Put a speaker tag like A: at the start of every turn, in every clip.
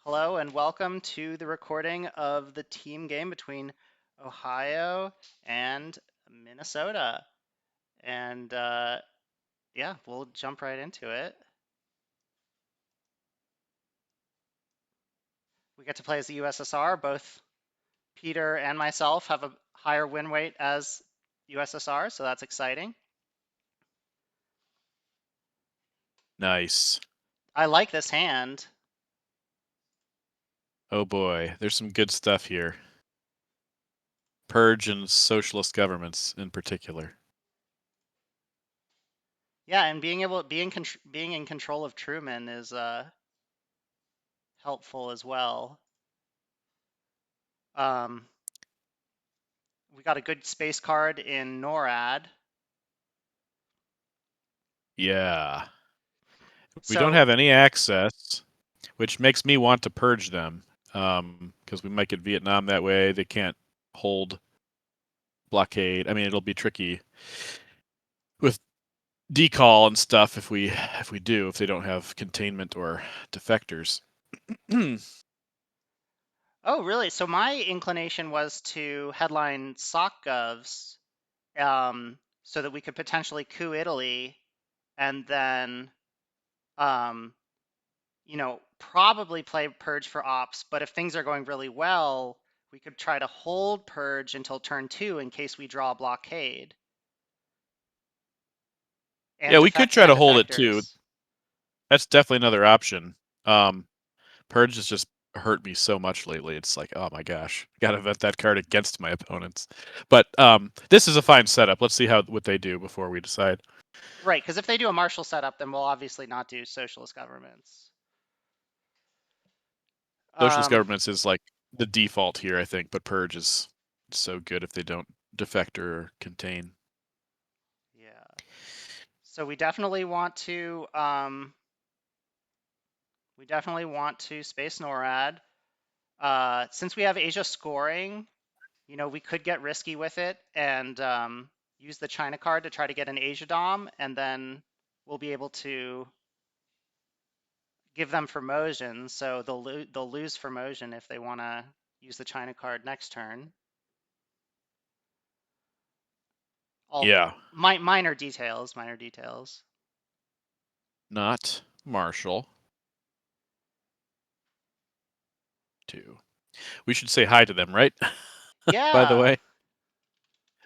A: Hello and welcome to the recording of the team game between Ohio and Minnesota. And yeah, we'll jump right into it. We get to play as the USSR. Both Peter and myself have a higher win weight as USSR, so that's exciting.
B: Nice.
A: I like this hand.
B: Oh boy, there's some good stuff here. Purge and socialist governments in particular.
A: Yeah, and being in control of Truman is helpful as well. Um, we got a good space card in NORAD.
B: Yeah. We don't
A: So
B: have any access, which makes me want to purge them. Because we might get Vietnam that way. They can't hold blockade. I mean, it'll be tricky with decall and stuff if they don't have containment or defectors.
A: Oh, really? So my inclination was to headline SocGovs, so that we could potentially coup Italy and then, um, probably play Purge for ops. But if things are going really well, we could try to hold Purge until turn 2 in case we draw a blockade
B: Yeah, we could try
A: and
B: to hold it too.
A: defectors.
B: That's definitely another option. Um, Purge has just hurt me so much lately. It's like, oh my gosh, gotta vet that card against my opponents. But this is a fine setup. Let's see what they do before we decide.
A: Right, because if they do a martial setup, then we'll obviously not do socialist governments.
B: Socialist
A: Um,
B: governments is like the default here, I think, but Purge is so good if they don't defect or contain.
A: yeah. So we definitely want to space NORAD. Since we have Asia scoring, we could get risky with it and use the China card to try to get an Asia Dom, and then we'll be able to give them Formosion, so they'll lose Formosion if they want to use the China card next turn. All
B: Yeah,
A: minor details, minor details.
B: not Marshall. Two. We should say hi to them, right? By the
A: Yeah.
B: way,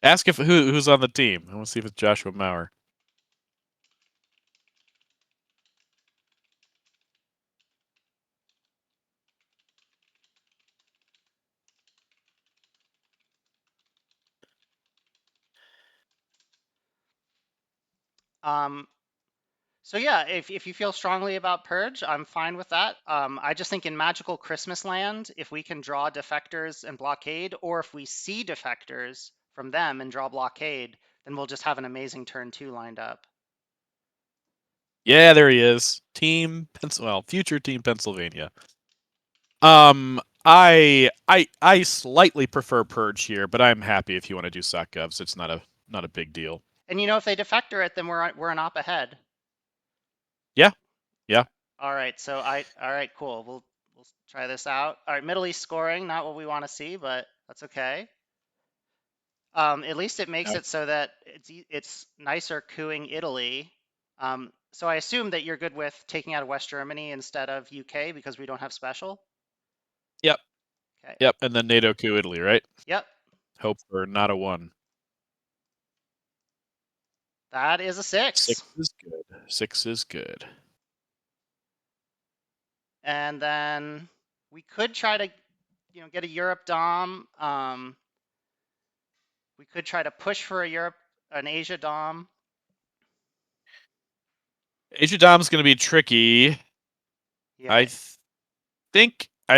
B: ask if who's on the team. I want to see if it's Joshua Maurer.
A: Um, So yeah, if you feel strongly about Purge, I'm fine with that. I just think in Magical Christmas Land, if we can draw defectors and blockade, or if we see defectors from them and draw blockade, then we'll just have an amazing turn 2 lined up.
B: Yeah, there he is. Future Team Pennsylvania. I slightly prefer Purge here, but I'm happy if you want to do sock govs. It's not a big deal.
A: And if they defector it, then we're an op ahead.
B: Yeah, yeah,
A: All right, all right, cool. We'll try this out. All right, Middle East scoring, not what we want to see, but that's okay. At least it makes
B: yeah.
A: it so that it's nicer cooing Italy. So I assume that you're good with taking out of West Germany instead of UK because we don't have special.
B: Yep,
A: Okay.
B: yep. And then NATO coup Italy, right?
A: Yep.
B: Hope for not a one.
A: That is a 6.
B: 6 is good. 6 is good.
A: And then we could try to, get a Europe Dom. We could try to push for an Asia Dom.
B: Asia Dom's going to be tricky.
A: Yeah.
B: I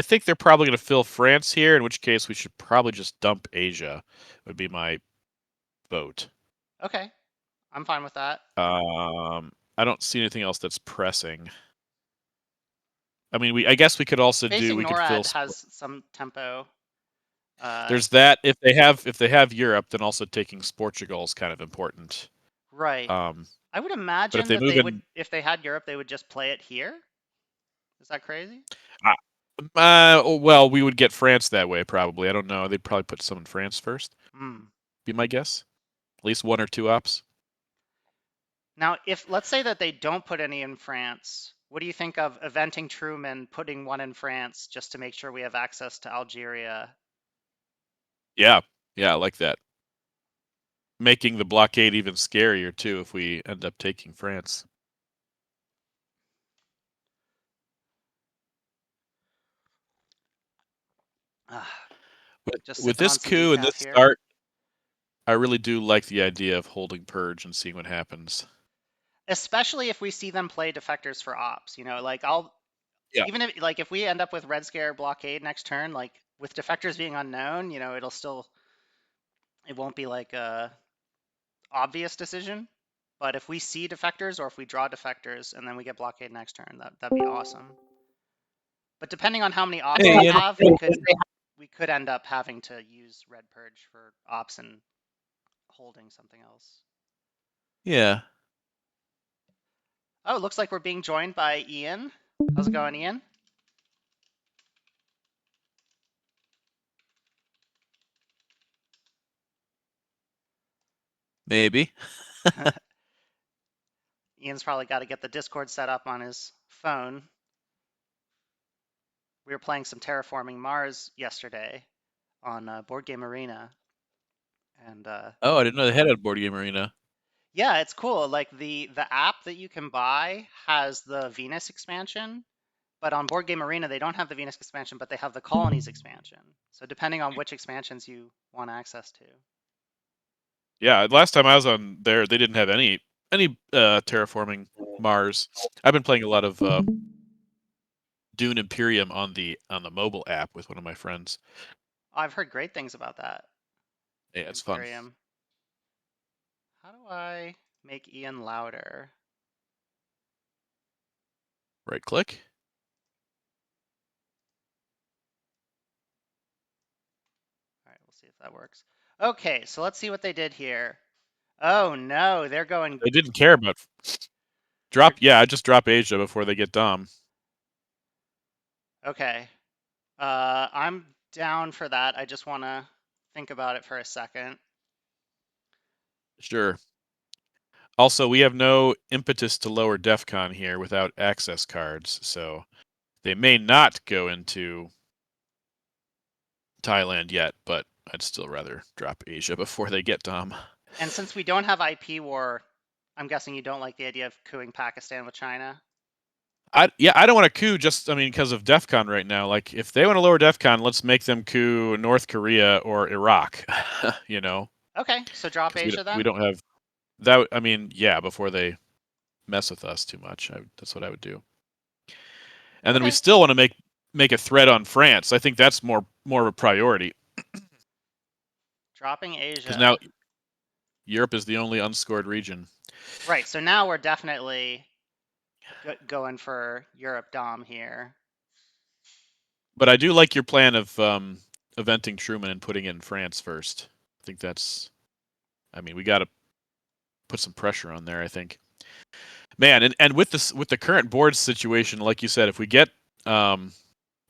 B: think they're probably going to fill France here, in which case we should probably just dump Asia. Would be my vote.
A: Okay. I'm fine with that.
B: I don't see anything else that's pressing. I mean, I guess we could also do.
A: Spacing
B: We could fill.
A: NORAD has some tempo. Uh,
B: There's that. If they have Europe, then also taking Portugal is kind of important.
A: right.
B: Um,
A: I would
B: but if
A: imagine
B: they
A: that
B: move in,
A: if they had Europe, they would just play it here. Is that crazy?
B: Well, we would get France that way probably. I don't know. They'd probably put some in France first.
A: Hmm.
B: Be my guess. At least one or two ops.
A: Now, if let's say that they don't put any in France, what do you think of eventing Truman, putting one in France just to make sure we have access to Algeria?
B: Yeah, yeah, I like that. Making the blockade even scarier too if we end up taking France.
A: Ah, just
B: With
A: sipping
B: this
A: on some
B: coup and
A: decaf
B: this
A: here.
B: start, I really do like the idea of holding purge and seeing what happens.
A: Especially if we see them play defectors for ops, like I'll
B: Yeah.
A: even if like if we end up with Red Scare blockade next turn, like with defectors being unknown, it won't be like a obvious decision. But if we see defectors or if we draw defectors and then we get blockade next turn, that'd be awesome. But depending on how many ops
B: Hey,
A: they
B: Ian.
A: have, we could end up having to use Red Purge for ops and holding something else.
B: Yeah,
A: Oh, it looks like we're being joined by Ian. How's it going, Ian?
B: maybe.
A: Ian's probably got to get the Discord set up on his phone. We were playing some Terraforming Mars yesterday on Board Game Arena, and
B: Oh, I didn't know they had a board game arena.
A: yeah, it's cool. Like the app that you can buy has the Venus expansion, but on Board Game Arena they don't have the Venus expansion, but they have the Colonies expansion. So depending on which expansions you want access to.
B: Yeah, last time I was on there, they didn't have any terraforming Mars. I've been playing a lot of Dune Imperium on the mobile app with one of my friends.
A: I've heard great things about that.
B: Yeah,
A: Dune
B: it's fun.
A: Imperium. How do I make Ian louder?
B: Right click.
A: All right, we'll see if that works. Okay, so let's see what they did here. Oh no, they're going.
B: They didn't care about
A: They're
B: drop. Yeah, I just drop Asia before they get Dom.
A: okay. I'm down for that. I just want to think about it for a second.
B: Sure. Also, we have no impetus to lower DEFCON here without access cards, so they may not go into Thailand yet, but I'd still rather drop Asia before they get Dom.
A: And since we don't have IP war, I'm guessing you don't like the idea of cooing Pakistan with China.
B: I don't want to coup just I mean because of DEFCON right now. Like if they want to lower DEFCON, let's make them coup North Korea or Iraq. you know,
A: Okay, so drop
B: because
A: Asia
B: we
A: then.
B: don't have that. I mean, yeah, before they mess with us too much, that's what I would do. And then we
A: Okay,
B: still want to make a threat on France. I think that's more of a priority
A: dropping
B: because now
A: Asia.
B: Europe is the only unscored region.
A: Right, so now we're definitely going for Europe Dom here.
B: But I do like your plan of eventing Truman and putting it in France first. I think that's. I mean, we got to put some pressure on there. I think. Man, and with this with the current board situation, like you said, if we get um,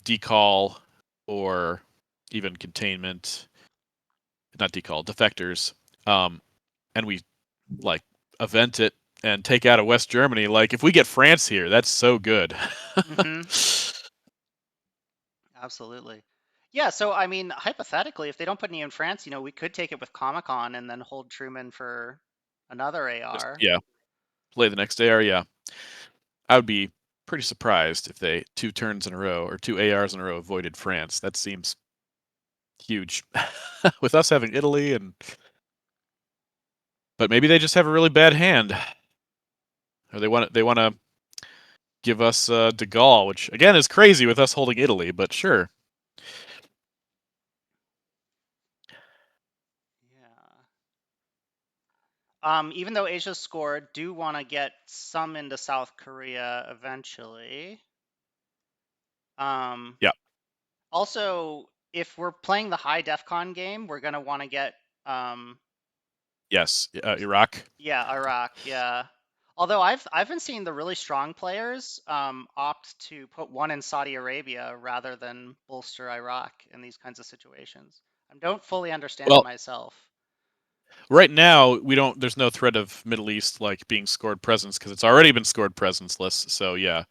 B: decall or even containment, not decall, defectors, and we like event it and take out of West Germany, like if we get France here, that's so good.
A: Mm-hmm. Absolutely. Yeah, so I mean, hypothetically, if they don't put any in France, we could take it with Comic Con and then hold Truman for another
B: Just
A: AR.
B: yeah, play the next day, or yeah, I would be pretty surprised if they two turns in a row or two ARs in a row avoided France. That seems huge. With us having Italy and but maybe they just have a really bad hand, or they want to give us De Gaulle, which again is crazy with us holding Italy, but sure.
A: Yeah. Even though Asia's scored, do want to get some into South Korea eventually. Um,
B: Yeah.
A: Also, if we're playing the high DEFCON game, we're gonna want to get,
B: Yes. Iraq.
A: yeah, Iraq, yeah. Although I've been seeing the really strong players opt to put one in Saudi Arabia rather than bolster Iraq in these kinds of situations. I don't fully understand it
B: Well,
A: myself.
B: right now we don't. There's no threat of Middle East like being scored presence because it's already been scored presence-less. So yeah,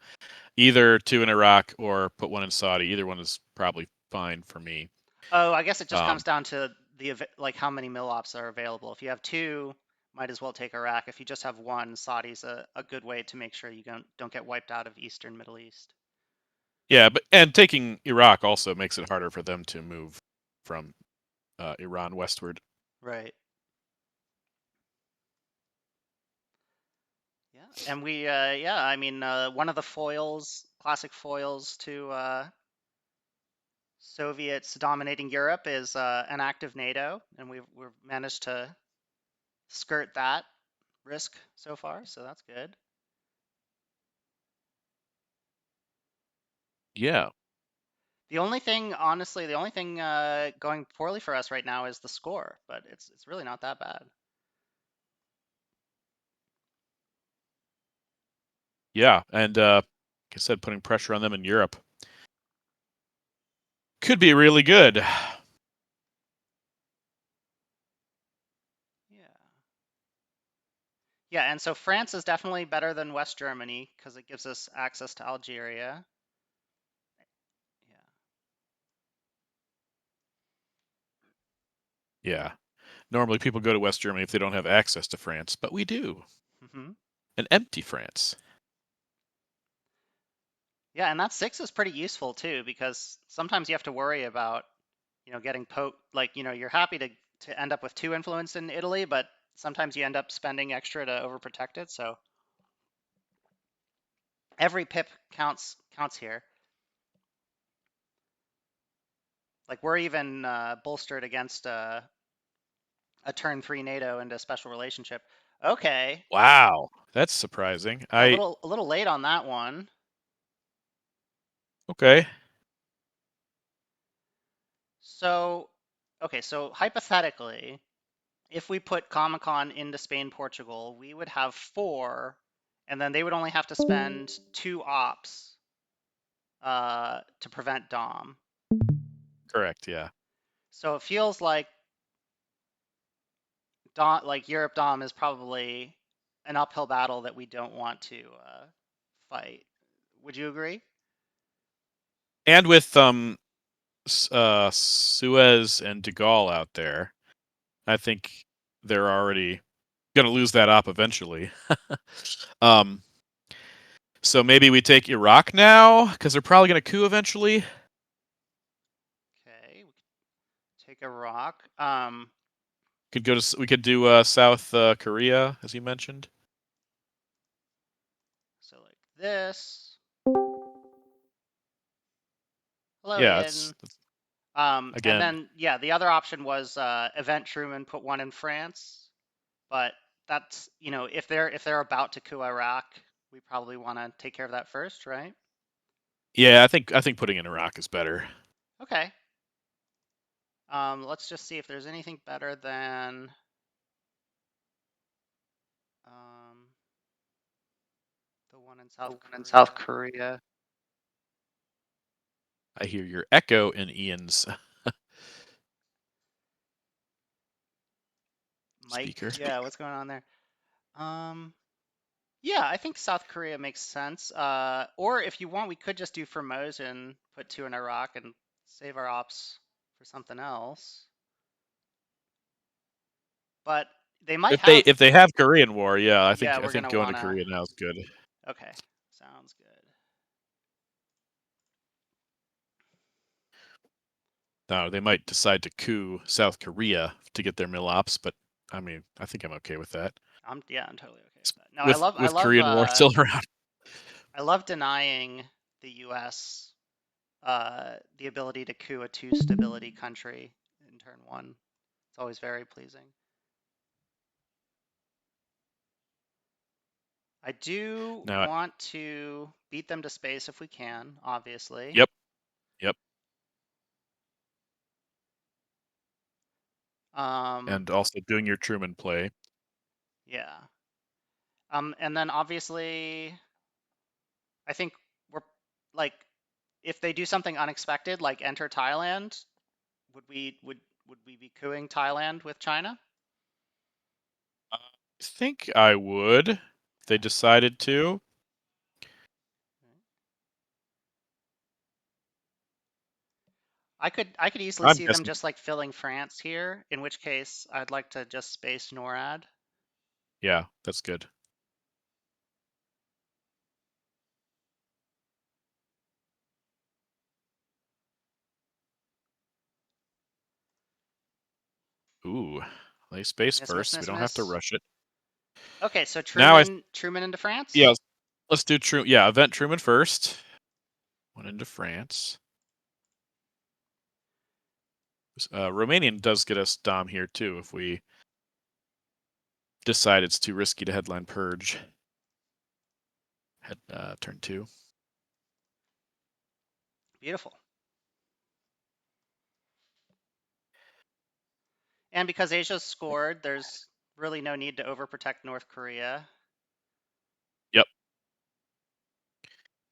B: either two in Iraq or put one in Saudi. Either one is probably fine for me.
A: Oh, I guess it just comes
B: Um,
A: down to like how many mill ops are available. If you have two, might as well take Iraq. If you just have one, Saudi's a good way to make sure you don't get wiped out of Eastern Middle East.
B: yeah, but and taking Iraq also makes it harder for them to move from Iran westward.
A: Right. Yeah. And yeah, I mean, one of the foils, classic foils to Soviets dominating Europe is an active NATO, and we've managed to skirt that risk so far, so that's good.
B: Yeah,
A: The only thing, honestly, the only thing going poorly for us right now is the score, but it's really not that bad.
B: yeah, and like I said, putting pressure on them in Europe could be really good.
A: Yeah. Yeah, and so France is definitely better than West Germany because it gives us access to Algeria. Yeah.
B: Yeah, normally people go to West Germany if they don't have access to France, but we do.
A: Hmm.
B: An empty France.
A: Yeah, and that six is pretty useful too because sometimes you have to worry about, getting poked. Like, you're happy to end up with two influence in Italy, but sometimes you end up spending extra to overprotect it. So every pip counts here. Like we're even bolstered against a turn three NATO into special relationship. Okay,
B: Wow, that's surprising.
A: a little late on that one.
B: Okay.
A: So, okay, so hypothetically, if we put Comic-Con into Spain, Portugal, we would have four, and then they would only have to spend two ops to prevent Dom.
B: Correct. Yeah.
A: So it feels like Dom, like Europe Dom, is probably an uphill battle that we don't want to fight. Would you agree?
B: And with Suez and De Gaulle out there, I think they're already going to lose that op eventually. um, so maybe we take Iraq now because they're probably going to coup eventually.
A: Okay, we could take Iraq.
B: We could do South Korea as you mentioned.
A: So like this. Hello,
B: Yeah,
A: Ian.
B: that's
A: And
B: again.
A: then yeah, the other option was event Truman put one in France, but that's if they're about to coup Iraq, we probably want to take care of that first, right?
B: Yeah, I think putting in Iraq is better.
A: Okay. Let's just see if there's anything better than um, the one in
B: The
A: South
B: one in South
A: Korea.
B: Korea. I hear your echo in Ian's
A: Mike,
B: speaker.
A: yeah, what's going on there? Um, yeah, I think South Korea makes sense. Or if you want, we could just do Formosan, put two in Iraq, and save our ops for something else. But they might
B: If they
A: have.
B: if they have Korean War, yeah, I
A: Yeah,
B: think I
A: we're
B: think
A: gonna
B: going to
A: wanna.
B: Korea now is good.
A: Okay, sounds good.
B: Now they might decide to coup South Korea to get their mill ops, but I mean, I think I'm okay with that.
A: I'm totally okay with that. No, I
B: With
A: love I
B: with
A: love
B: Korean War still around.
A: I love denying the U.S. The ability to coup a two stability country in turn one. It's always very pleasing. I do
B: Now,
A: want to beat them to space if we can, obviously.
B: yep, yep,
A: Um,
B: and also doing your Truman play.
A: yeah. And then obviously, I think we're like, if they do something unexpected, like enter Thailand, would we be cooing Thailand with China?
B: I think I would if they
A: Okay.
B: decided to.
A: I could easily
B: I'm
A: see them
B: guessing.
A: just like filling France here, in which case I'd like to just space NORAD.
B: Yeah, that's good. Ooh, lay space
A: Miss, miss,
B: first. We
A: miss,
B: don't have to
A: miss.
B: rush it.
A: Okay, so
B: Now I
A: Truman into
B: yeah,
A: France.
B: let's do event Truman first. One into France. Romanian does get us Dom here too if we decide it's too risky to headline purge. Turn 2.
A: Beautiful. And because Asia's scored, there's really no need to overprotect North Korea.
B: Yep.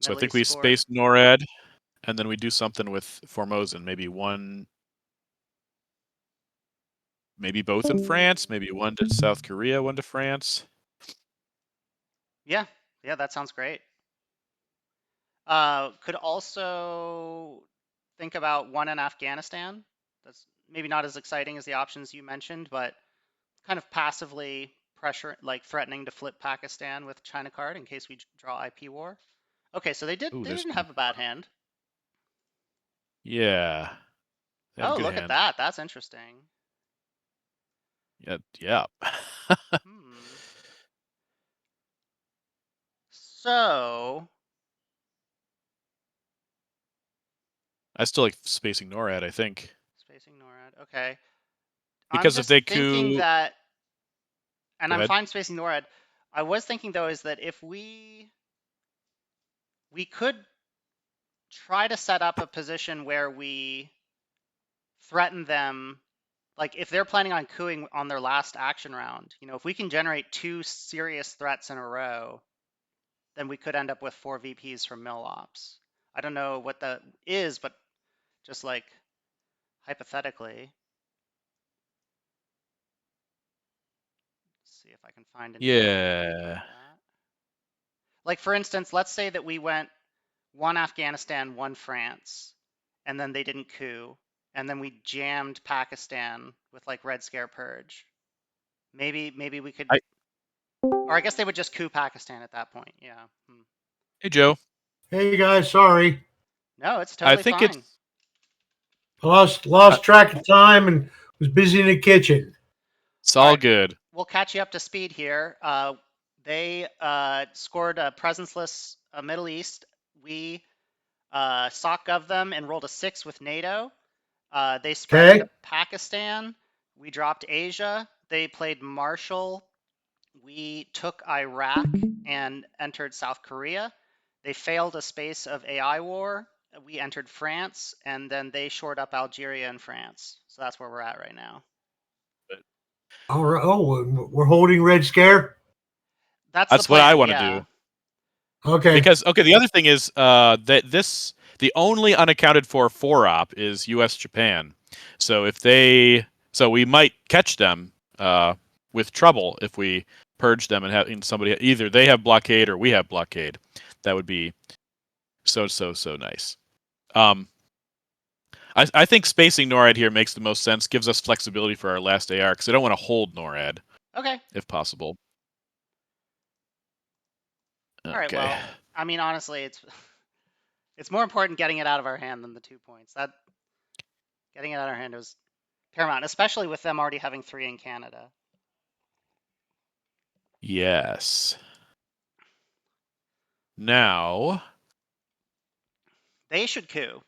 B: So I
A: Middle
B: think
A: East
B: we
A: scored.
B: space NORAD, and then we do something with Formosan. Maybe both in France. Maybe one to South Korea, one to France.
A: Yeah, yeah, that sounds great. Could also think about one in Afghanistan. That's maybe not as exciting as the options you mentioned, but kind of passively pressure, like threatening to flip Pakistan with China card in case we draw IP war. Okay, so
B: Ooh,
A: they
B: there's
A: didn't have a bad hand.
B: yeah. They had a
A: Oh,
B: good
A: look at
B: hand.
A: that. That's interesting.
B: Yeah, yeah.
A: Hmm. So,
B: I still like spacing NORAD, I think.
A: spacing NORAD. Okay. I'm
B: Because if
A: just
B: they
A: thinking
B: coup
A: that, and
B: go
A: I'm
B: ahead.
A: fine spacing NORAD. I was thinking though is that if we could try to set up a position where we threaten them, like if they're planning on cooing on their last action round, if we can generate two serious threats in a row, then we could end up with four VPs from mill ops. I don't know what that is, but just like hypothetically, let's see if I can find any examples like
B: Yeah.
A: that. Like for instance, let's say that we went one Afghanistan, one France, and then they didn't coup, and then we jammed Pakistan with like Red Scare Purge. Maybe we could,
B: I
A: or I guess they would just coup Pakistan at that point. Yeah. Hmm.
B: Hey Joe.
C: Hey guys, sorry.
A: No, it's
B: I
A: totally
B: think
A: fine.
B: it's
C: I lost
B: uh,
C: lost track of time and was busy in the kitchen.
B: it's
A: All
B: all
A: right,
B: good.
A: we'll catch you up to speed here. They scored a presenceless Middle East. We sock of them and rolled a 6 with NATO. They spread into
C: Okay.
A: Pakistan. We dropped Asia. They played Marshall. We took Iraq and entered South Korea. They failed a space of AI war. We entered France, and then they shored up Algeria and France. So that's where we're at right now.
C: All right. Oh, we're holding Red Scare.
A: That's the
B: That's what I
A: plan,
B: want to
A: yeah.
B: do.
C: Okay.
B: Because okay, the other thing is that the only unaccounted for 4-op is US Japan. So we might catch them with trouble if we purge them and having somebody either they have blockade or we have blockade. That would be so nice. Um, I think spacing NORAD here makes the most sense. Gives us flexibility for our last AR because I don't want to hold NORAD
A: Okay.
B: if possible.
A: All right.
B: Okay.
A: Well, I mean, honestly, it's more important getting it out of our hand than the 2 points. That getting it out of our hand was paramount, especially with them already having three in Canada.
B: Yes. Now,
A: They should coup,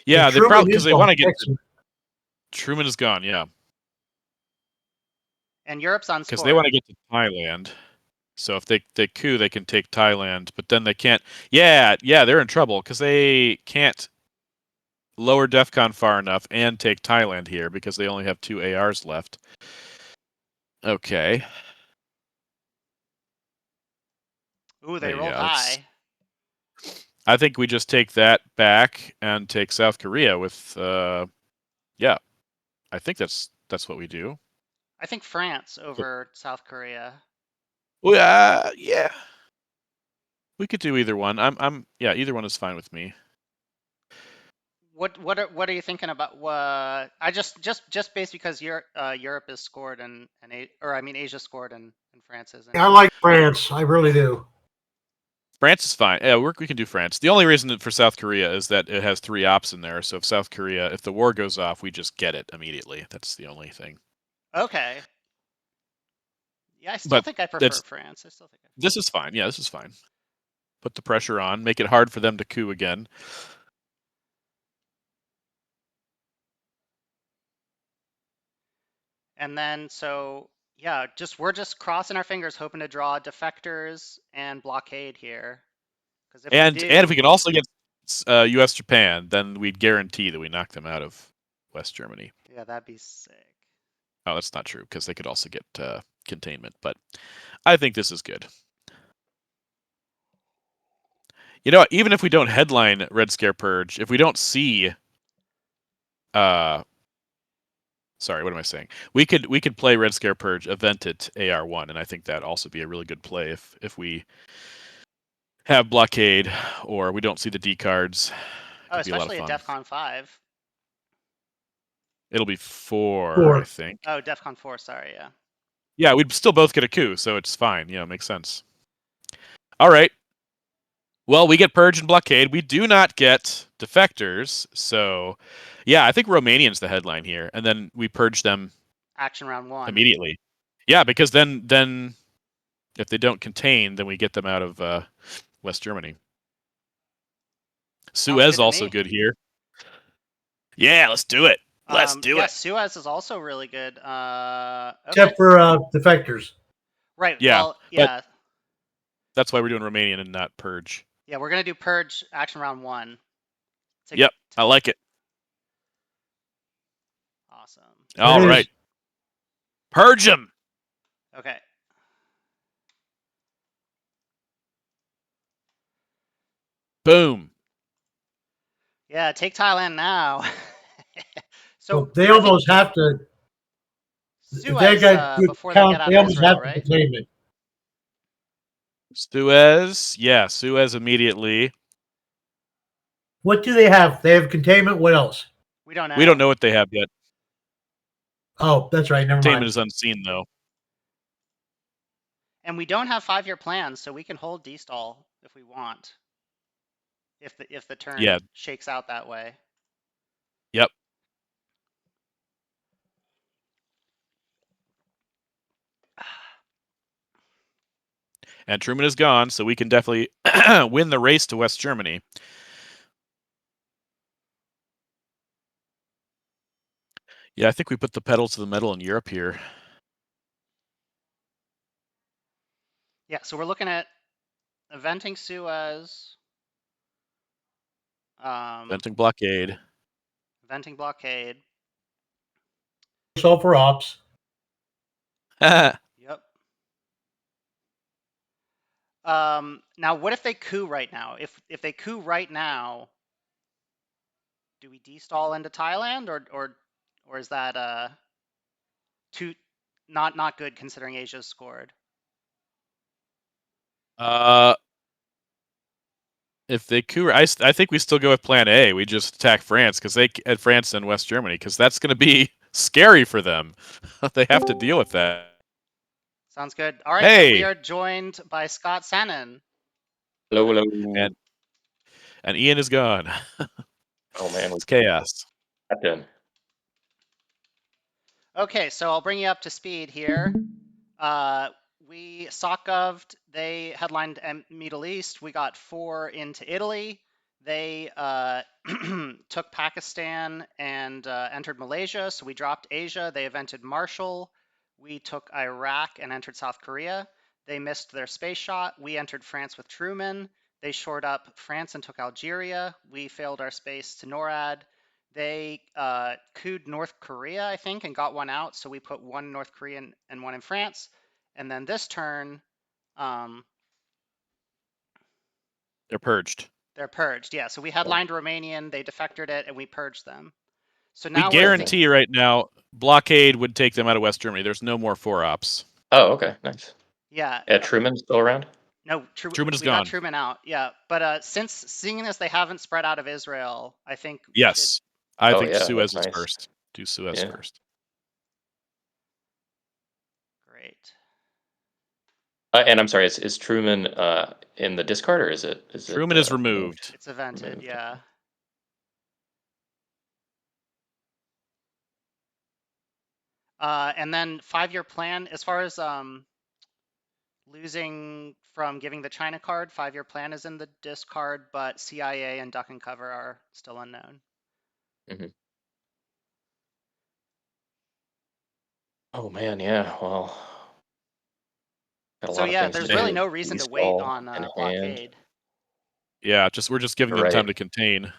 C: Yeah,
B: yeah, they
C: Truman
B: probably because
C: is
B: they
C: gone.
B: want to get to
C: Excellent.
B: Truman is gone. Yeah,
A: and Europe's
B: because they want
A: unscored.
B: to get to Thailand. So if they coup, they can take Thailand, but then they can't. Yeah, they're in trouble because they can't lower DEFCON far enough and take Thailand here because they only have two ARs left. Okay.
A: Ooh, they rolled
B: Yeah, let's.
A: high.
B: I think we just take that back and take South Korea with. Yeah, I think that's what we do.
A: I think France over South Korea.
B: Well, yeah, we could do either one. Yeah, either one is fine with me.
A: What are you thinking about? I just based because Europe is scored or I mean Asia scored and France isn't.
C: I like France. I really do.
B: France is fine. Yeah, we can do France. The only reason for South Korea is that it has 3 ops in there. So if South Korea, if the war goes off, we just get it immediately. That's the only thing.
A: Okay. Yeah, I still
B: But
A: think I prefer
B: that's
A: France. I still think I
B: this is fine. Yeah, this is fine. Put the pressure on, make it hard for them to coup again.
A: And then so yeah, we're just crossing our fingers, hoping to draw defectors and blockade here. Because if we
B: And if
A: do,
B: we can also get U.S. Japan, then we'd guarantee that we knock them out of West Germany.
A: yeah, that'd be sick.
B: Oh, that's not true because they could also get containment. But I think this is good. You know, even if we don't headline Red Scare Purge, if we don't see, sorry, what am I saying? We could play Red Scare Purge, event it AR1, and I think that'd also be a really good play if we have blockade or we don't see the D cards. It
A: Oh,
B: could be a lot of
A: especially at
B: fun.
A: DEF CON 5.
B: It'll be 4, I
C: 4.
B: think.
A: Oh, DEF CON 4, sorry, yeah.
B: Yeah, we'd still both get a coup, so it's fine. Yeah, it makes sense. All right. Well, we get Purge and Blockade. We do not get Defectors, so yeah, I think Romanian's the headline here, and then we purge them
A: Action round 1.
B: immediately. Yeah, because then if they don't contain, then we get them out of West Germany.
A: Sounds
B: Suez
A: good to
B: also
A: me.
B: good here. Yeah, let's do it. Let's do
A: Yeah,
B: it.
A: Suez is also really good. Okay.
C: Except for defectors.
A: Right,
B: Yeah,
A: well,
B: but
A: yeah.
B: that's why we're doing Romanian and not Purge.
A: Yeah, we're gonna do Purge action round 1.
B: Yep, I like it.
A: Awesome.
C: There
B: All
C: it
B: right,
C: is.
B: Purge them.
A: Okay.
B: Boom.
A: Yeah, take Thailand now. So
C: Well, they
A: I think
C: almost have to. If they
A: Suez
C: got good
A: before they get
C: count,
A: out
C: they
A: of
C: almost
A: Israel,
C: have to
A: right?
C: contain it.
B: Suez. Yeah, Suez immediately.
C: What do they have? They have containment. What else?
A: We don't
B: We don't
A: know.
B: know what they have yet.
C: Oh, that's right. Never
B: Containment
C: mind.
B: is unseen, though.
A: And we don't have 5-year plans, so we can hold D-stall if we want. If the
B: Yeah.
A: turn shakes out that way.
B: Yep. And Truman is gone, so we can definitely win the race to West Germany. Yeah, I think we put the pedal to the metal in Europe here.
A: Yeah, so we're looking at eventing Suez,
B: Venting blockade.
A: eventing blockade.
C: Sulfur ops.
A: Yep. Now what if they coup right now? If they coup right now, do we de-stall into Thailand or is that too not good considering Asia's scored?
B: uh, if they coup, I think we still go with Plan A. We just attack France because they at France and West Germany because that's going to be scary for them. They have to deal with that.
A: Sounds good. All right, and we
B: Hey,
A: are joined by Scott Sannon.
D: Hello, hello.
B: and Ian is gone.
D: Oh man, we
B: It's chaos.
D: got done.
A: Okay, so I'll bring you up to speed here. We SOCGov'd, they headlined Middle East. We got 4 into Italy. They took Pakistan and entered Malaysia, so we dropped Asia. They evented Marshall. We took Iraq and entered South Korea. They missed their space shot. We entered France with Truman. They shored up France and took Algeria. We failed our space to NORAD. They couped North Korea, I think, and got one out. So we put 1 North Korean and 1 in France. And then this turn,
B: They're purged.
A: They're purged. Yeah. So we had lined Romanian, they defected it, and we purged them. So
B: We
A: now
B: guarantee right now, blockade would take them out of West Germany. There's no more 4-ops.
D: Oh, okay, nice.
A: Yeah.
D: Truman's still around?
A: No,
B: Truman is
A: we got
B: gone.
A: Truman out. Yeah. But since seeing as they haven't spread out of Israel, I think we should.
B: Yes. I
D: Oh,
B: think
D: yeah,
B: Suez
D: that's
B: is
D: nice.
B: first. Do Suez
D: Yeah.
B: first.
A: Great.
D: And I'm sorry, is Truman in the discard, or is it?
B: Truman is removed.
A: It's evented,
D: Removed,
A: yeah. And then 5-year plan, as far as losing from giving the China card, 5-year plan is in the discard, but CIA and duck and cover are still unknown.
D: Mhm. Oh man, yeah. Well, got a
A: So
D: lot of
A: yeah,
D: things
A: there's
D: to
A: really
D: do.
A: no reason to wait
D: Install
A: on
D: in hand.
A: blockade.
B: Yeah, we're just giving them time
D: Right.
B: to contain.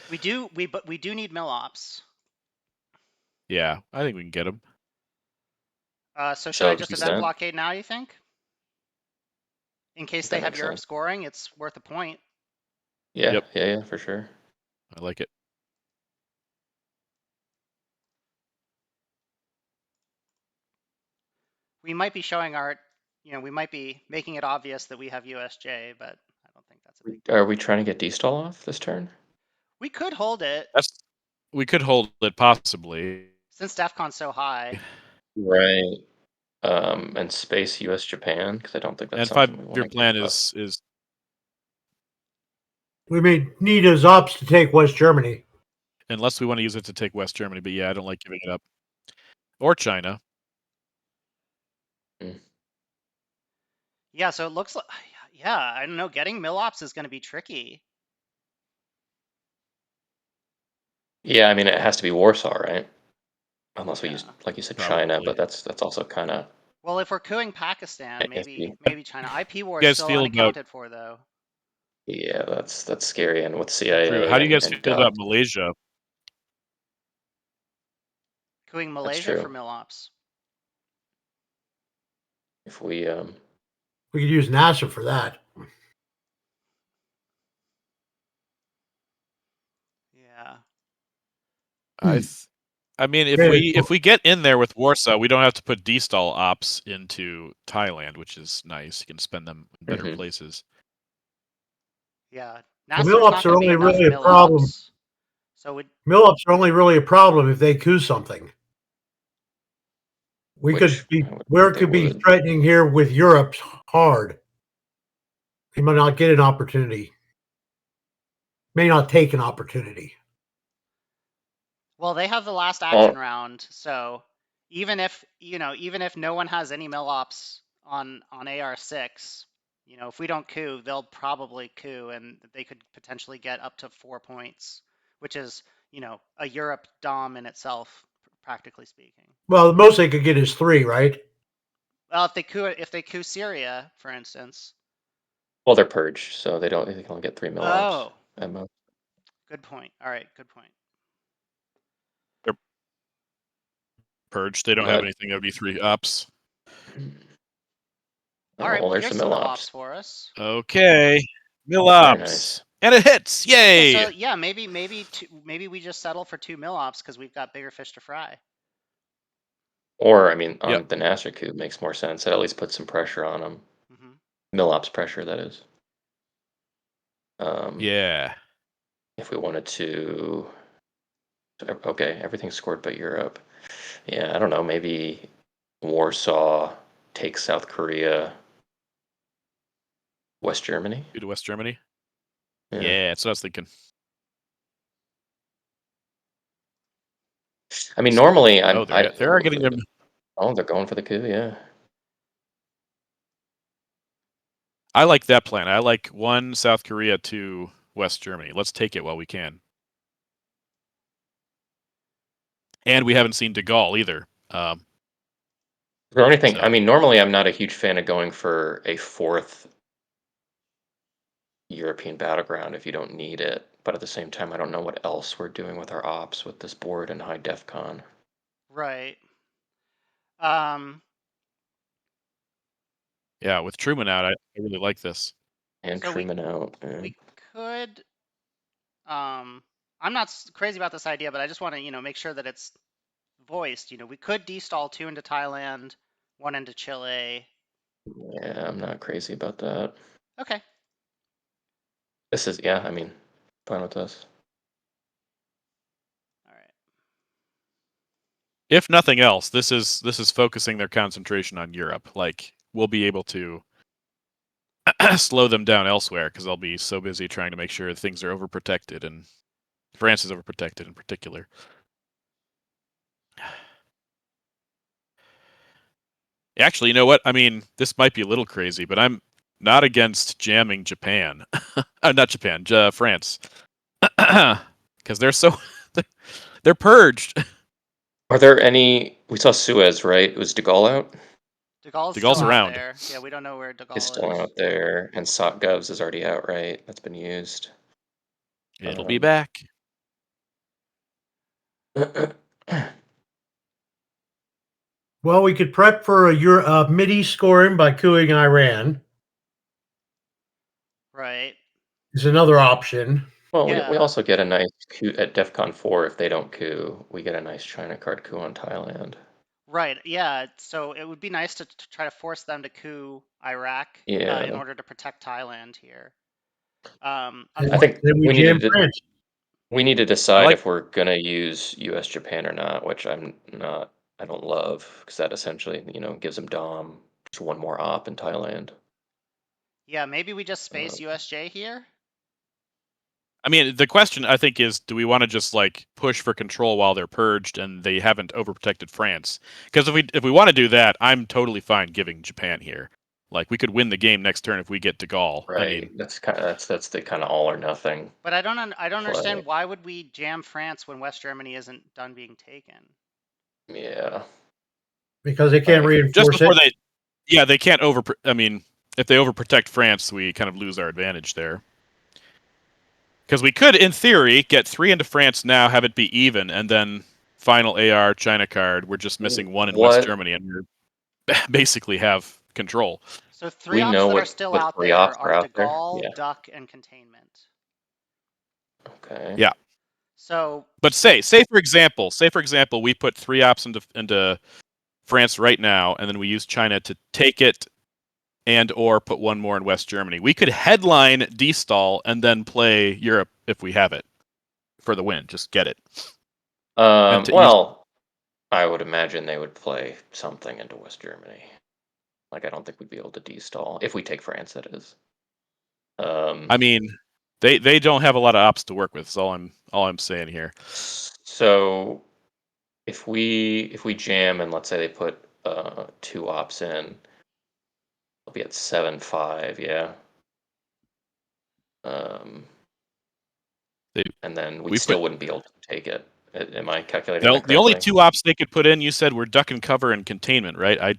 A: We do need mill ops.
B: Yeah, I think we can get them.
A: So should I just event
D: 2%?
A: blockade now, you think? In case they
D: That
A: have
D: makes
A: Europe
D: sense.
A: scoring, it's worth a point.
D: Yeah,
B: Yep.
D: yeah, for sure.
B: I like it.
A: We might be showing our, we might be making it obvious that we have USJ, but I don't think that's a big deal.
D: Are we trying to get D-stall off this turn?
A: We could hold it
B: We could hold it possibly.
A: since DEFCON's so high.
D: Right. And space US Japan, because I don't think that's
B: And
D: something we want
B: 5-year
D: to
B: plan
D: give up.
B: is
C: We may need his ops to take West Germany.
B: unless we want to use it to take West Germany, but yeah, I don't like giving it up. Or China.
A: Yeah, so it looks like, yeah, I don't know, getting mill ops is going to be tricky.
D: Yeah, I mean it has to be Warsaw, right? Unless we use,
A: Yeah.
D: like you said, China,
B: Probably.
D: but that's also kind of
A: Well, if we're cooing Pakistan, maybe China. IP war
B: You
A: is
B: guys
A: still
B: feel about
A: unaccounted for, though.
D: yeah, that's scary. And with
B: true.
D: CIA
B: How do you guys
D: and
B: feel
D: Duck,
B: about Malaysia?
A: Cooing
D: that's
A: Malaysia for
D: true.
A: mill ops.
D: If we
C: We could use NASA for that.
A: Yeah.
B: I mean,
C: Yeah,
B: if we get in there with Warsaw, we don't have to put D-stall ops into Thailand, which is nice. You can spend them in better
D: Mhm.
B: places.
A: Yeah.
C: the
A: NASA's
C: mill
A: not
C: ops
A: going
C: are
A: to be
C: only
A: enough
C: really a
A: mill
C: problem.
A: ops. So
C: Mill ops are only really a problem if they coup something. We
D: which
C: could be
D: I would
C: where it
D: think they
C: could be
D: would.
C: threatening here with Europe hard. He might not get an opportunity. May not take an opportunity.
A: well, they have the last
D: Well,
A: action round, so even if no one has any mill ops on AR6, if we don't coup, they'll probably coup, and they could potentially get up to 4 points, which is a Europe dom in itself, practically speaking.
C: Well, the most they could get is 3, right?
A: Well, if they coup Syria, for instance.
D: well, they're purged, so they can only get 3 mil ops
A: Oh,
D: at most.
A: good point. All right, good point.
B: They're purged. They don't have
D: But
B: anything that would be 3 ups.
A: All right,
D: well,
A: well,
D: there's
A: here's
D: some
A: some
D: mill
A: mill
D: ops.
A: ops for us.
B: Okay. Mill
D: Very
B: ops.
D: nice.
B: And it hits. Yay!
A: Okay, so yeah, maybe we just settle for 2 mill ops because we've got bigger fish to fry.
D: Or I mean,
B: Yep.
D: on the NASA coup makes more sense. It at least puts some pressure on them.
A: Mm-hmm.
D: Mill ops pressure, that is.
B: Yeah.
D: If we wanted to, okay, everything's scored by Europe. Yeah, I don't know. Maybe Warsaw takes South Korea, West Germany.
B: Due to West Germany.
D: Yeah.
B: Yeah, that's what I was thinking.
D: I mean, normally
B: Oh, they are getting them.
D: Oh, they're going for the coup. Yeah.
B: I like that plan. I like 1 South Korea, 2 West Germany. Let's take it while we can. And we haven't seen De Gaulle either.
D: The only thing,
B: So-
D: I mean, normally I'm not a huge fan of going for a 4th European battleground if you don't need it. But at the same time, I don't know what else we're doing with our ops with this board and high def con.
A: Right.
B: Yeah, with Truman out, I really like this.
D: And
A: So
D: Truman out. Yeah.
A: we could. I'm not crazy about this idea, but I just want to make sure that it's voiced. We could destall 2 into Thailand, 1 into Chile.
D: Yeah, I'm not crazy about that.
A: Okay.
D: This is, yeah, I mean, fine with this.
A: All right.
B: If nothing else, this is focusing their concentration on Europe. Like we'll be able to slow them down elsewhere because they'll be so busy trying to make sure things are overprotected, and France is overprotected in particular. Actually, you know what? I mean, this might be a little crazy, but I'm not against jamming Japan. Not Japan, France, because they're so they're purged.
D: Are there any? We saw Suez, right? Was De Gaulle out?
A: De Gaulle's
B: De
A: still
B: Gaulle's
A: out
B: around.
A: there. Yeah, we don't know where De
D: Is
A: Gaulle
D: still
A: is.
D: out there, and SotGovs is already out, right? That's been used.
B: It'll be back.
C: Well, we could prep for a Mideast scoring by cooing Iran.
A: Right.
C: Is another option.
D: Well, we
A: Yeah.
D: also get a nice coup at DEF CON 4 if they don't coup. We get a nice China card coup on Thailand.
A: Right. Yeah. So it would be nice to try to force them to coup Iraq in
D: Yeah.
A: order to protect Thailand here.
D: I think
C: Then we
D: we
C: jam
D: needed to
C: France.
D: we need to decide
B: like-
D: if we're gonna use US Japan or not, which I don't love because that essentially, gives them Dom just one more op in Thailand.
A: Yeah, maybe we just
D: Uh,
A: space USJ here.
B: I mean, the question I think is, do we want to just like push for control while they're purged and they haven't overprotected France? Because if we want to do that, I'm totally fine giving Japan here. Like we could win the game next turn if we get De Gaulle. I
D: right.
B: mean,
D: That's the kind of all or nothing
A: But I don't
D: play.
A: understand why would we jam France when West Germany isn't done being taken?
D: Yeah.
C: Because they can't
D: Right.
B: just
C: reinforce
B: before
C: it.
B: they can't I mean, if they overprotect France, we kind of lose our advantage there. Because we could, in theory, get 3 into France now, have it be even, and then final AR China card. We're just missing 1 in West
D: What
B: Germany, and we're basically have control.
A: So 3
D: we
A: ops
D: know
A: that are
D: what
A: still
D: what
A: out
D: three ops
A: there
D: are
A: are
D: out
A: De
D: there?
A: Gaulle,
D: Yeah.
A: Duck, and Containment.
D: Okay.
B: Yeah.
A: So
B: But say for example, we put 3 ops into France right now, and then we use China to take it and or put 1 more in West Germany. We could headline destall and then play Europe if we have it for the win. Just get it. And to use
D: Well, I would imagine they would play something into West Germany. Like I don't think we'd be able to destall if we take France. That is.
B: I mean, they don't have a lot of ops to work with. Is all I'm saying here.
D: So if we jam and let's say they put 2 ops in, they'll be at 7-5. Yeah. And then we still wouldn't be able to take it. Am I calculating that
B: The only
D: correctly?
B: 2 ops they could put in, you said, were duck and cover and containment, right? I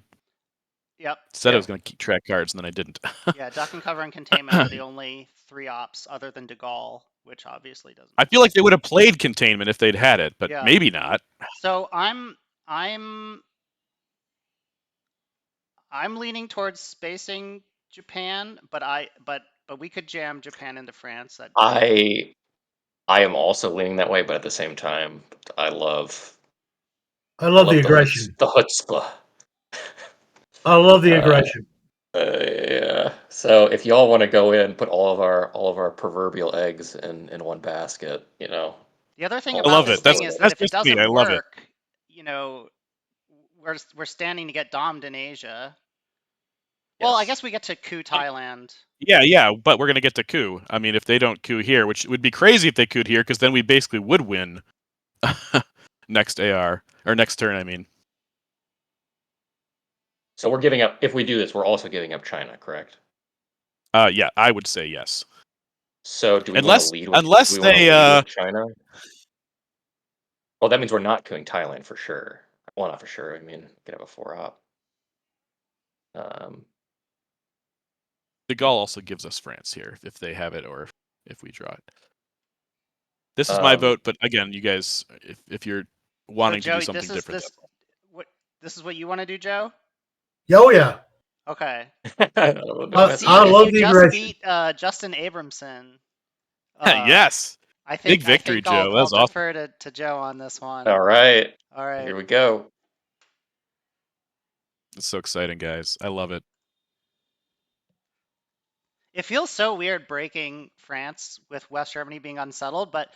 A: yep.
B: said I
D: Yeah.
B: was going to keep track cards, and then I didn't.
A: Yeah, Duck and Cover and Containment are the only 3 ops other than De Gaulle, which obviously doesn't.
B: I feel like they would have played containment if they'd had it, but
A: Yeah.
B: maybe not.
A: So I'm leaning towards spacing Japan, but we could jam Japan into France.
D: I am also leaning that way, but at the same time, I love
C: the aggression.
D: the chutzpah.
C: I love the aggression.
D: Yeah. So if y'all want to go in, put all of our proverbial eggs in one basket,
A: The other thing
D: I
B: I
A: about
B: love
A: this
B: it.
A: thing is that
B: That's
A: if it
B: just me. I
A: doesn't
B: love it.
A: work, we're standing to get dommed in Asia. Well, I
D: Yes.
A: guess we get to coup Thailand.
B: Yeah, but we're going to get to coup. I mean, if they don't coup here, which would be crazy if they couped here, because then we basically would win next AR, or next turn, I mean.
D: So we're giving up. If we do this, we're also giving up China, correct?
B: Yeah, I would say yes.
D: So do we want to lead with China? Well, that means we're not couing Thailand for sure. Well, not for sure. I mean, we could have a 4-op.
B: De Gaulle also gives us France here if they have it or if we draw it. This is my vote, but again, you guys, if you're wanting
A: So, Joe,
B: to do something different,
A: this is what you want to do, Joe?
C: Oh yeah.
A: Okay.
D: A little bit
C: I
D: less
A: See,
C: I
A: if
C: love
A: you
C: the
A: just
C: aggression.
A: beat Justin Abramson,
B: Yes.
A: I
B: Big
A: think
B: victory, Joe. That
A: I'll
B: was awesome.
A: defer to Joe on this one.
D: All right.
A: All right.
D: Here we go.
B: It's so exciting, guys. I love it.
A: It feels so weird breaking France with West Germany being unsettled, but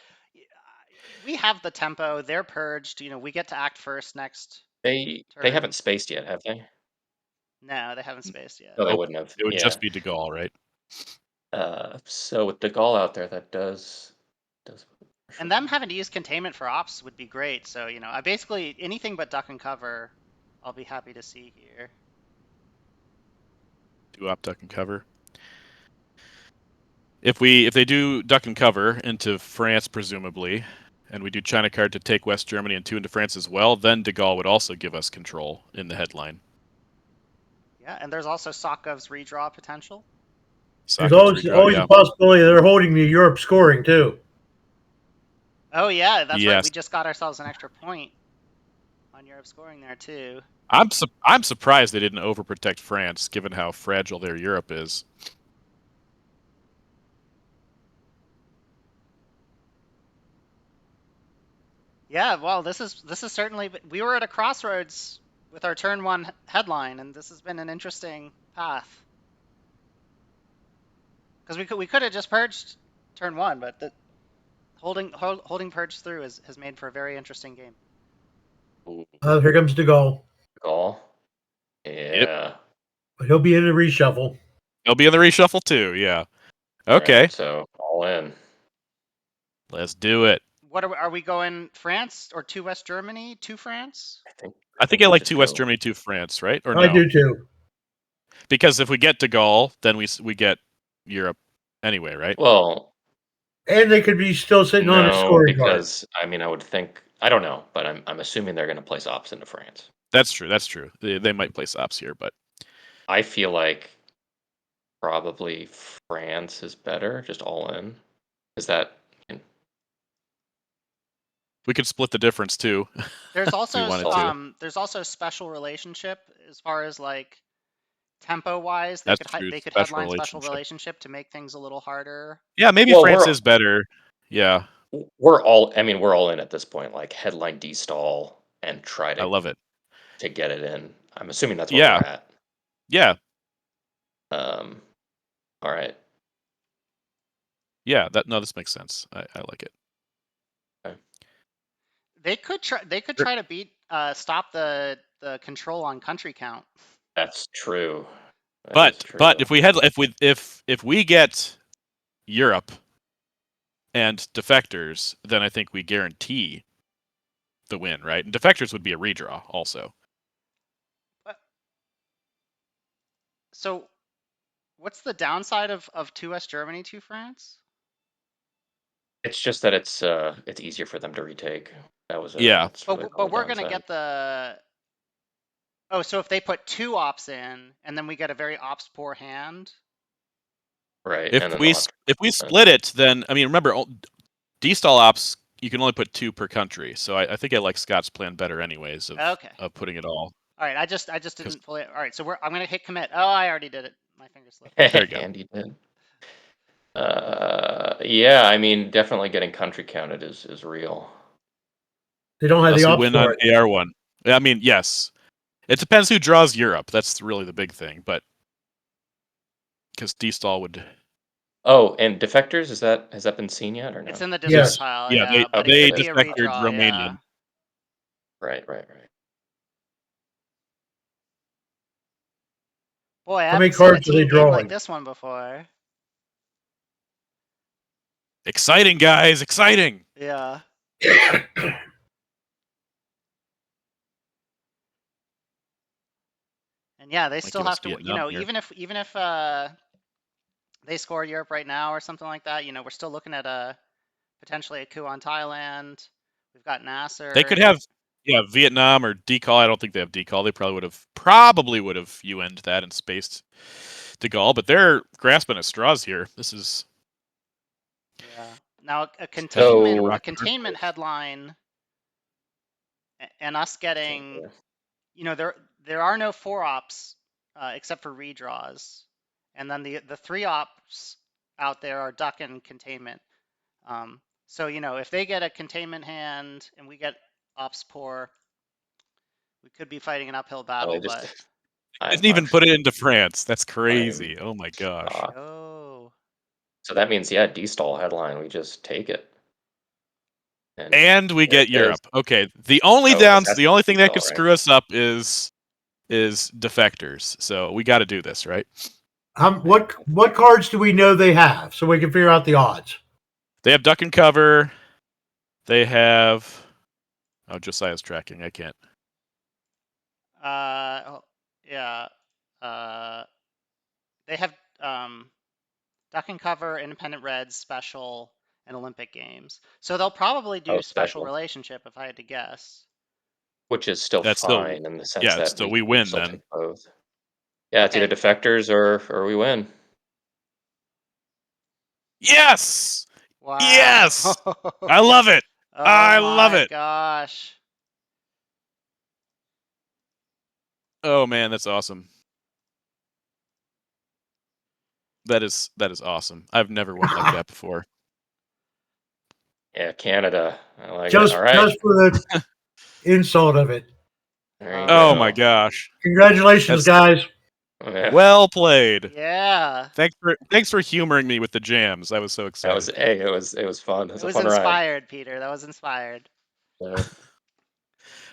A: we have the tempo. They're purged. We get to act first next
D: They
A: turn.
D: haven't spaced yet, have they?
A: No, they haven't spaced yet.
D: No, they
B: Nope.
D: wouldn't have.
B: It would
D: Yeah.
B: just be De Gaulle, right?
D: So with De Gaulle out there, that does.
A: And them having to use containment for ops would be great. So, I basically anything but duck and cover, I'll be happy to see here.
B: Do op duck and cover. If they do duck and cover into France, presumably, and we do China card to take West Germany and 2 into France as well, then De Gaulle would also give us control in the headline.
A: Yeah, and there's also Sokov's redraw potential.
C: There's
B: Sokov's redraw,
C: always
B: yeah.
C: a possibility they're holding the Europe scoring too.
A: Oh yeah, that's right.
B: Yes.
A: We just got ourselves an extra point on Europe scoring there too.
B: I'm surprised they didn't overprotect France, given how fragile their Europe is.
A: Yeah, well, this is certainly, we were at a crossroads with our turn one headline, and this has been an interesting path. Because we could have just purged turn one, but holding purge through has made for a very interesting game.
C: Here comes De Gaulle.
D: De Gaulle. Yeah.
C: But he'll be in the reshuffle.
B: He'll be in the reshuffle too, yeah. Okay.
D: Right, so all in.
B: Let's do it.
A: What are we going France or to West Germany to France?
B: I think I like
D: just
B: 2 West
D: go-
B: Germany, 2 France, right? Or
C: I
B: no?
C: do too.
B: Because if we get De Gaulle, then we get Europe anyway, right?
D: Well,
C: And they could be still sitting on a
D: no,
C: scoring card.
D: because I mean, I would think I don't know, but I'm assuming they're going to place ops into France.
B: That's true. That's true. They might place ops here, but
D: I feel like probably France is better, just all in. Is that
B: we could split the difference too.
A: There's also
B: wanted to.
A: there's also a special relationship as far as like tempo wise. They
B: That's
A: could
B: true.
A: they could
B: Special
A: headline special
B: relationship.
A: relationship to make things a little harder.
B: Yeah, maybe
D: Well,
B: France
D: we're-
B: is better. Yeah,
D: we're all in at this point, like headline de-stall and try
B: I
D: to
B: love it.
D: get it in. I'm assuming that's where
B: Yeah.
D: we're at.
B: Yeah,
D: All right.
B: yeah. This makes sense. I like it.
A: They could try to beat stop the control on country count.
D: That's true. That
B: But
D: is true.
B: if we get Europe and defectors, then I think we guarantee the win, right? And defectors would be a redraw also.
A: So, what's the downside of 2 West Germany, 2 France?
D: It's just that it's easier for them to retake. That was
B: Yeah.
D: that's really the
A: But
D: only
A: we're gonna
D: downside.
A: get the. Oh, so if they put 2 ops in, and then we get a very ops poor hand.
D: Right.
B: If
D: and then
B: we
D: they'll have
B: if we split it, then I mean remember de-stall ops you can only put 2 per country. So I think I like Scott's plan better anyways of putting it all.
A: All right, I just didn't fully. All right, so I'm gonna hit commit. Oh, I already did it. My finger slipped.
B: There you go.
D: Andy did. Yeah, I mean, definitely getting country counted is real.
C: They don't have
B: Unless
C: the
B: we
C: ops
B: win
C: for
B: on
C: it.
B: AR1. I mean, yes. It depends who draws Europe. That's really the big thing, but because de-stall would.
D: Oh, and defectors, has that been seen yet or no?
A: It's in the discard
C: Yes.
A: pile.
B: Yeah,
A: Yeah, but
B: they
A: it could be a
B: defected
A: redraw.
B: Romanian.
A: Yeah.
D: Right.
A: Boy, I
C: How
A: haven't
C: many
A: seen a
C: cards are they
A: team game like
C: drawing?
A: this one before.
B: Exciting, guys! Exciting.
A: Yeah. And yeah, they still
B: give us
A: have to.
B: Vietnam here.
A: Even if they score Europe right now or something like that, we're still looking at potentially a coup on Thailand. We've got Nasser.
B: They could have, Vietnam or decall. I don't think they have decall. They probably would have UN'd that and spaced De Gaulle, but they're grasping at straws here. This is.
A: Yeah. Now a containment
B: So-
A: headline, and us getting, there are no 4 ops except for redraws. And then the 3 ops out there are duck and containment. So, if they get a containment hand and we get ops poor, we could be fighting an uphill
D: Oh,
A: battle,
D: they just
A: but
B: Didn't even put it into France. That's
D: I'm
B: crazy. Oh my gosh.
D: shocked.
A: oh,
D: So that means, yeah, D-stall headline. We just take it.
B: And we
D: there
B: get
D: it is.
B: Europe. Okay. The only
D: Oh, it has
B: the
D: to
B: only
D: be
B: thing that could
D: D-stall, right?
B: screw us up is defectors. So we got to do this, right?
C: What cards do we know they have so we can figure out the odds?
B: They have duck and cover. They have. Oh, Josiah's tracking. I can't.
A: yeah. They have duck and cover, independent reds, special, and Olympic games. So they'll probably
D: Oh,
A: do special
D: special.
A: relationship if I had to guess.
D: Which is still
B: That's still.
D: fine in the sense
B: Yeah, it's
D: that
B: still
D: we
B: we win
D: still
B: then.
D: take both. Yeah, it's either
A: Okay.
D: defectors or we win.
B: Yes.
A: Wow.
B: Yes. I love it.
A: Oh
B: I love
A: my
B: it.
A: gosh.
B: Oh man, that's awesome. That is awesome. I've never went like that before.
D: Yeah, Canada. I like it.
C: Just
D: All right.
C: just for the insult of it.
D: There you
B: Oh
D: go.
B: my gosh.
C: Congratulations,
B: That's
C: guys.
D: Yeah.
B: well played.
A: Yeah.
B: Thanks for humoring me with the jams. I was so
D: That was
B: excited.
D: it was fun. It was
A: It
D: a
A: was
D: fun ride.
A: inspired, Peter. That was inspired.
D: Yeah.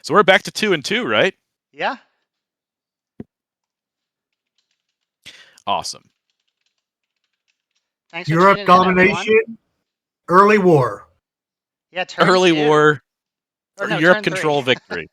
B: So we're back to 2-2, right?
A: Yeah.
B: Awesome.
A: Thanks for
C: Europe
A: tuning in, everyone.
C: domination, early war.
A: Yeah, turn
B: Early
A: 2.
B: war,
A: Or no,
B: Europe
A: turn 3.
B: control victory.